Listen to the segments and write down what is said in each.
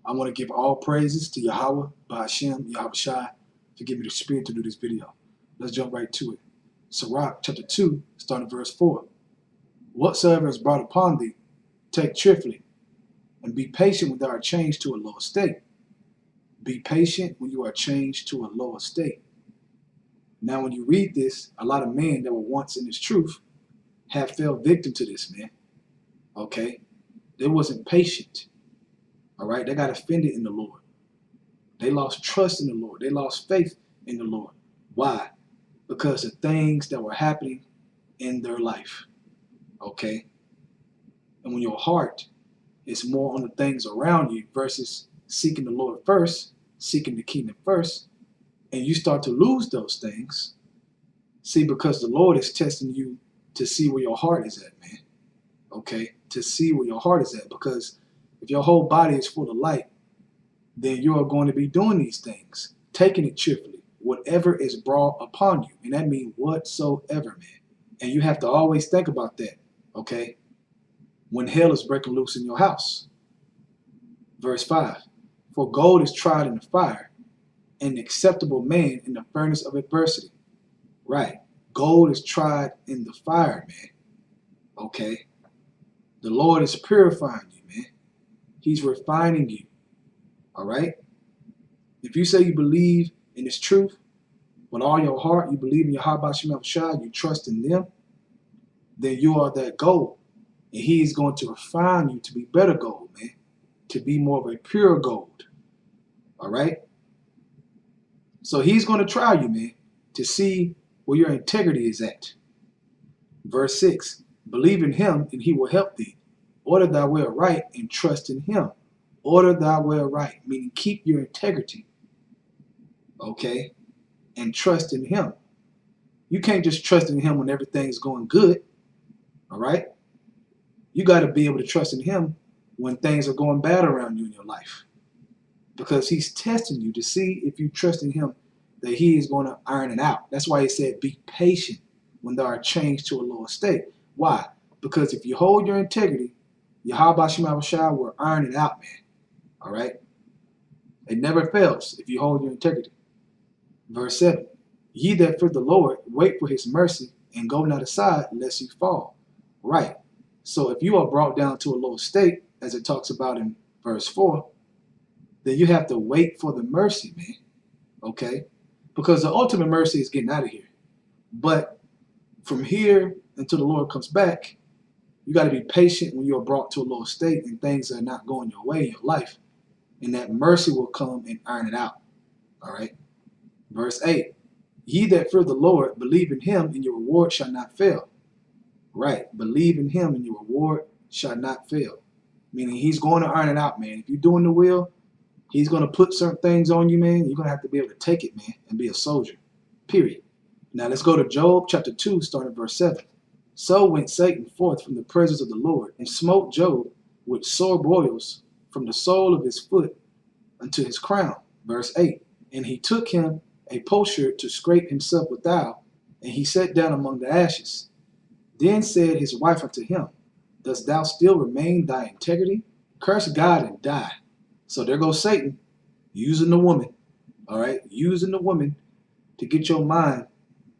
I want to give all praises to Yahweh, Ba'ashem, Yahweh Shai, to give me the spirit to do this video. Let's jump right to it. Sirach chapter 2, starting verse 4. Whatsoever is brought upon thee, take cheerfully, and be patient when thou art changed to a lower state. Be patient when you are changed to a lower state. Now, when you read this, a lot of men that were once in this truth have fell victim to this, man. Okay? They wasn't patient. All right? They got offended in the Lord. They lost trust in the Lord. They lost faith in the Lord. Why? Because of things that were happening in their life. Okay? And when your heart is more on the things around you versus seeking the Lord first, seeking the kingdom first, and you start to lose those things, see, because the Lord is testing you to see where your heart is at, man. Okay? To see where your heart is at. Because if your whole body is full of light, then you are going to be doing these things, taking it cheerfully, whatever is brought upon you. And that means whatsoever, man. And you have to always think about that, okay? When hell is breaking loose in your house. Verse 5, for gold is tried in the fire, an acceptable man in the furnace of adversity. Right. Gold is tried in the fire, man. Okay? The Lord is purifying you, man. He's refining you. All right? If you say you believe in this truth with all your heart, you believe in Yahweh Shem Shai, you trust in them, then you are that gold. And he is going to refine you to be better gold, man. To be more of a pure gold. All right? So he's going to try you, man, to see where your integrity is at. Verse 6, believe in him and he will help thee. Order thy way right and trust in him. Order thy way right, meaning keep your integrity. Okay? And trust in him. You can't just trust in him when everything's going good. All right? You got to be able to trust in him when things are going bad around you in your life. Because he's testing you to see if you trust in him that he is going to iron it out. That's why he said be patient when thou art changed to a lower state. Why? Because if you hold your integrity, Yahweh Shem Shai will iron it out, man. All right? It never fails if you hold your integrity. Verse 7, ye that fear the Lord, wait for his mercy, and go not aside lest ye fall. Right. So if you are brought down to a lower state, as it talks about in verse 4, then you have to wait for the mercy, man. Okay? Because the ultimate mercy is getting out of here. But from here until the Lord comes back, you got to be patient when you are brought to a lower state and things are not going your way in your life. And that mercy will come and iron it out. All right? Verse 8, ye that fear the Lord, believe in him and your reward shall not fail. Right. Believe in him and your reward shall not fail. Meaning he's going to iron it out, man. If you're doing the will, he's going to put certain things on you, man. You're going to have to be able to take it, man, and be a soldier. Period. Now let's go to Job chapter 2, starting verse 7. So went Satan forth from the presence of the Lord, and smote Job with sore boils from the sole of his foot unto his crown. Verse 8. And he took him a potsherd to scrape himself withal, and he sat down among the ashes. Then said his wife unto him, dost thou still remain thy integrity? Curse God and die. So there goes Satan, using the woman, all right? Using the woman to get your mind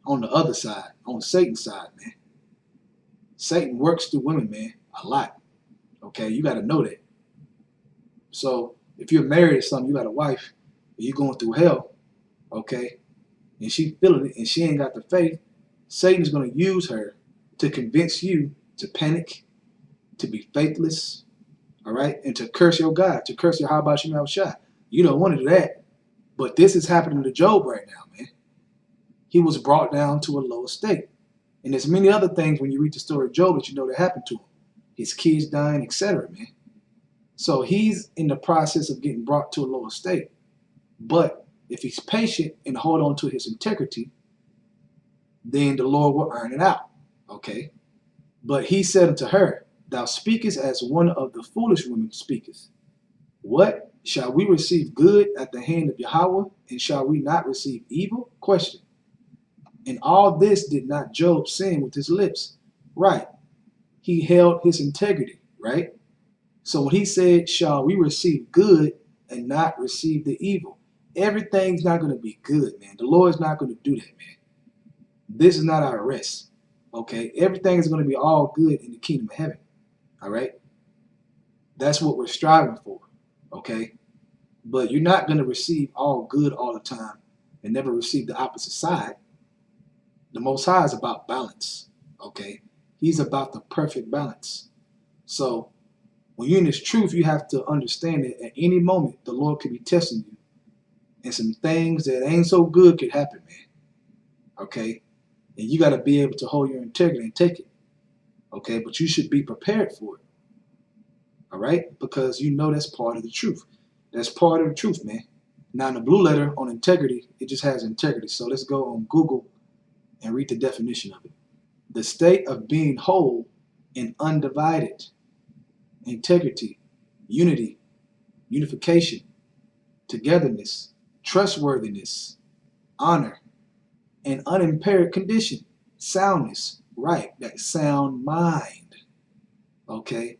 on the other side, on Satan's side, man. Satan works through women, man, a lot, okay? You got to know that. So if you're married or something, you got a wife, and you're going through hell, okay, and she feeling it, and she ain't got the faith, Satan's going to use her to convince you to panic, to be faithless, all right, and to curse your God, to curse your Yahweh Shem Shai. You don't want to do that. But this is happening to Job right now, man. He was brought down to a lower state. And there's many other things when you read the story of Job that you know that happened to him. His kids dying, etc., man. So he's in the process of getting brought to a lower state. But if he's patient and hold on to his integrity, then the Lord will iron it out. Okay? But he said unto her, thou speakest as one of the foolish women speaketh. What? Shall we receive good at the hand of Yahweh, and shall we not receive evil? Question. And all this did not Job sin with his lips. Right. He held his integrity, right? So when he said, shall we receive good and not receive the evil. Everything's not going to be good, man. The Lord's not going to do that, man. This is not our rest. Okay? Everything is going to be all good in the kingdom of heaven. All right? That's what we're striving for. Okay? But you're not going to receive all good all the time and never receive the opposite side. The Most High is about balance. Okay? He's about the perfect balance. So when you're in this truth, you have to understand that at any moment the Lord could be testing you, and some things that ain't so good could happen, man. Okay? And you got to be able to hold your integrity and take it. Okay? But you should be prepared for it. All right? Because you know that's part of the truth. That's part of the truth, man. Now, in the blue letter on integrity, it just has integrity. So let's go on Google and read the definition of it. The state of being whole and undivided. Integrity, unity, unification, togetherness, trustworthiness, honor, and unimpaired condition, soundness, right, that sound mind. Okay?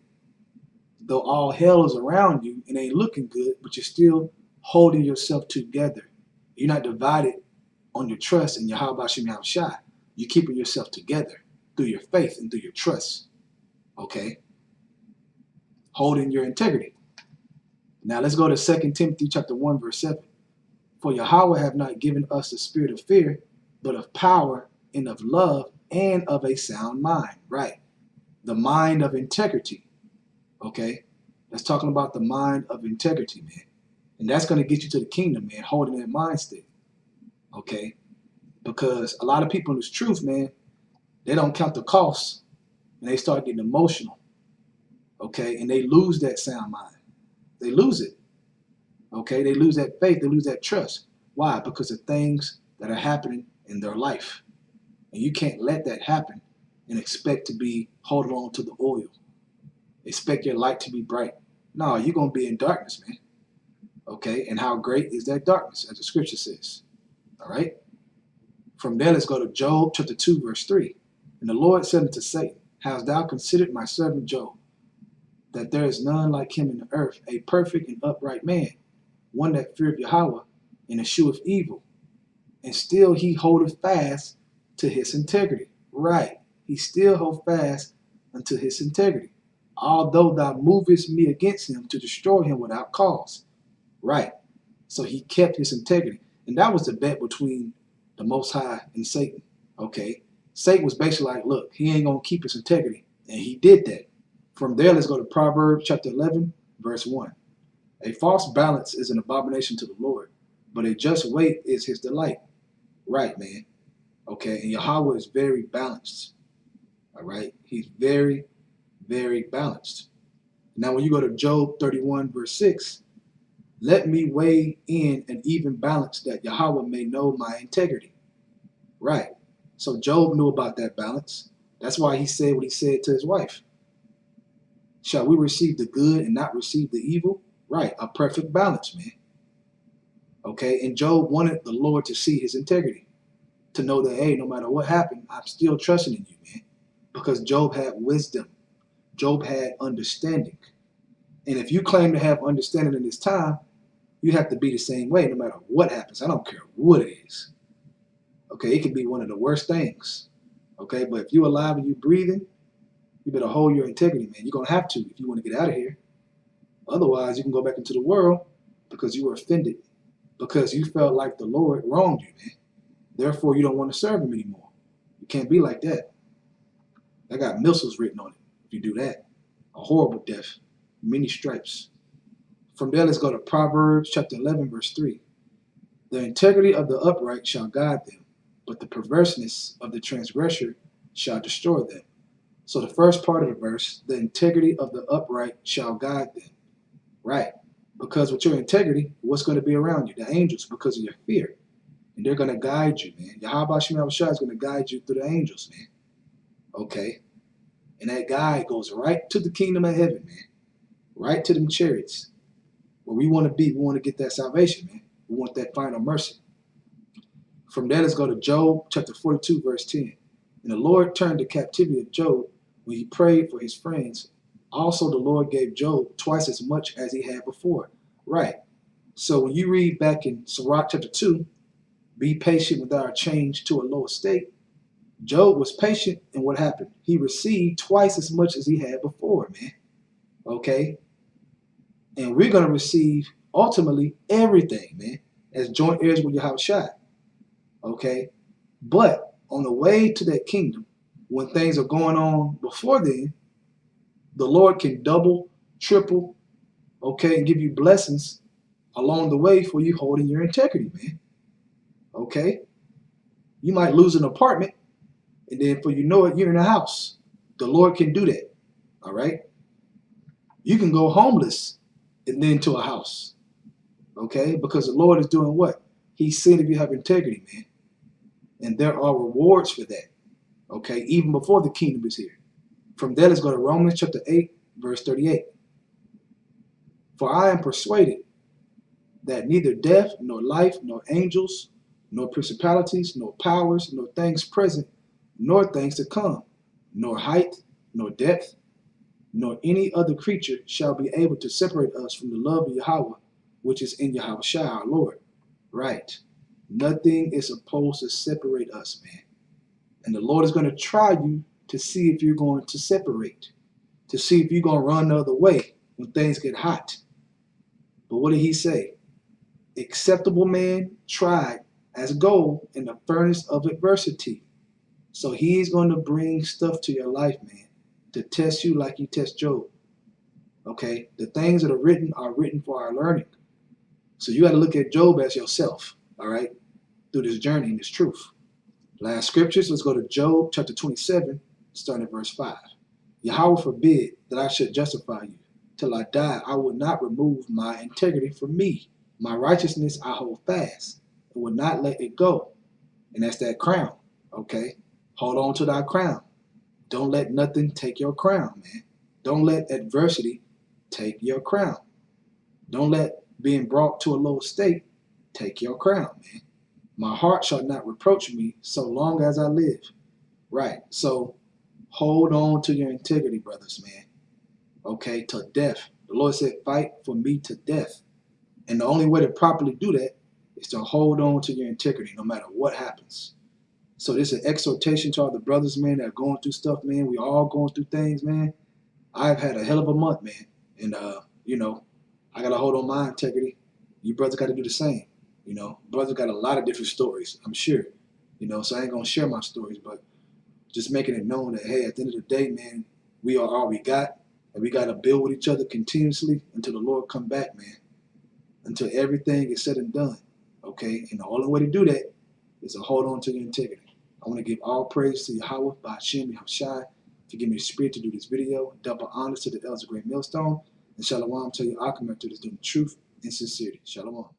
Though all hell is around you and ain't looking good, but you're still holding yourself together. You're not divided on your trust and your how about Shem Yahushua. You're keeping yourself together through your faith and through your trust. Okay? Holding your integrity. Now let's go to 2 Timothy chapter 1, verse 7. For Yahweh have not given us the spirit of fear, but of power and of love and of a sound mind. Right? The mind of integrity. Okay? That's talking about the mind of integrity, man. And that's going to get you to the kingdom, man, holding that mind state. Okay? Because a lot of people in this truth, man, they don't count the costs and they start getting emotional. Okay? And they lose that sound mind. They lose it. Okay? They lose that faith. They lose that trust. Why? Because of things that are happening in their life. And you can't let that happen and expect to be holding on to the oil. Expect your light to be bright. No, you're going to be in darkness, man. Okay? And how great is that darkness, as the scripture says. All right? From there, let's go to Job chapter 2, verse 3. And the Lord said unto Satan, Hast thou considered my servant Job, that there is none like him in the earth, a perfect and upright man, one that feareth Yahweh and escheweth evil, and still he holdeth fast to his integrity. Right. He still hold fast unto his integrity, although thou movest me against him to destroy him without cause. Right. So he kept his integrity. And that was the bet between the Most High and Satan. Okay. Satan was basically like, look, he ain't going to keep his integrity. And he did that. From there, let's go to Proverbs chapter 11, verse 1. A false balance is an abomination to the Lord, but a just weight is his delight. Right, man. Okay. And Yahweh is very balanced. All right. He's very, very balanced. Now, when you go to Job 31, verse 6, let me weigh in an even balance that Yahweh may know my integrity. Right. So Job knew about that balance. That's why he said what he said to his wife. Shall we receive the good and not receive the evil? Right. A perfect balance, man. Okay. And Job wanted the Lord to see his integrity, to know that, hey, no matter what happened, I'm still trusting in you, man. Because Job had wisdom. Job had understanding. And if you claim to have understanding in this time, you have to be the same way no matter what happens. I don't care what it is. Okay, it could be one of the worst things. Okay, but if you're alive and you're breathing, you better hold your integrity, man. You're going to have to if you want to get out of here. Otherwise, you can go back into the world because you were offended, because you felt like the Lord wronged you, man. Therefore, you don't want to serve him anymore. You can't be like that. I got missiles written on it if you do that. A horrible death, many stripes. From there, let's go to Proverbs chapter 11, verse 3. The integrity of the upright shall guide them, but the perverseness of the transgressor shall destroy them. So the first part of the verse, the integrity of the upright shall guide them. Right. Because with your integrity, what's going to be around you? The angels, because of your fear. And they're going to guide you, man. Yahweh Shem Yahushua is going to guide you through the angels, man. Okay. And that guide goes right to the kingdom of heaven, man. Right to them chariots. Where we want to be. We want to get that salvation, man. We want that final mercy. From there, let's go to Job chapter 42, verse 10. And the Lord turned the captivity of Job when he prayed for his friends. Also, the Lord gave Job twice as much as he had before. Right. So when you read back in Sirach chapter 2, be patient with our change to a lower state. Job was patient, and what happened? He received twice as much as he had before, man. Okay? And we're going to receive ultimately everything, man, as joint heirs with Yahushua. Okay? But on the way to that kingdom, when things are going on before then, the Lord can double, triple, okay, and give you blessings along the way for you holding your integrity, man. Okay? You might lose an apartment, and then for you know it, you're in a house. The Lord can do that. All right? You can go homeless and then to a house. Okay? Because the Lord is doing what? He's seeing if you have integrity, man. And there are rewards for that. Okay? Even before the kingdom is here. From there, let's go to Romans chapter 8, verse 38. For I am persuaded that neither death, nor life, nor angels, nor principalities, nor powers, nor things present, nor things to come, nor height, nor depth, nor any other creature shall be able to separate us from the love of Yahweh, which is in Yahushua our Lord. Right. Nothing is supposed to separate us, man. And the Lord is going to try you to see if you're going to separate, to see if you're going to run the other way when things get hot. But what did he say? Acceptable man tried as gold in the furnace of adversity. So he's going to bring stuff to your life, man, to test you like he tests Job. Okay? The things that are written for our learning. So you got to look at Job as yourself, all right, through this journey and this truth. Last scriptures, let's go to Job chapter 27, starting at verse 5. Yahweh forbid that I should justify you. Till I die, I will not remove my integrity from me. My righteousness I hold fast and will not let it go. And that's that crown, okay? Hold on to thy crown. Don't let nothing take your crown, man. Don't let adversity take your crown. Don't let being brought to a low state take your crown, man. My heart shall not reproach me so long as I live. Right. So hold on to your integrity, brothers, man. Okay, to death. The Lord said, fight for me to death. And the only way to properly do that is to hold on to your integrity no matter what happens. So this is an exhortation to all the brothers, man, that are going through stuff, man. We all going through things, man. I've had a hell of a month, man. And, I got to hold on my integrity. You brothers got to do the same. Brothers got a lot of different stories, I'm sure. So I ain't going to share my stories, but just making it known that, hey, at the end of the day, man, we are all we got. And we got to build with each other continuously until the Lord come back, man. Until everything is said and done, okay? And the only way to do that is to hold on to your integrity. I want to give all praise to Yahweh, Ba'ashem, Yahushai, for giving me the spirit to do this video. Double honors to the elders of Great Millstone. And shalom to your Achamer to this doing truth and sincerity. Shalom.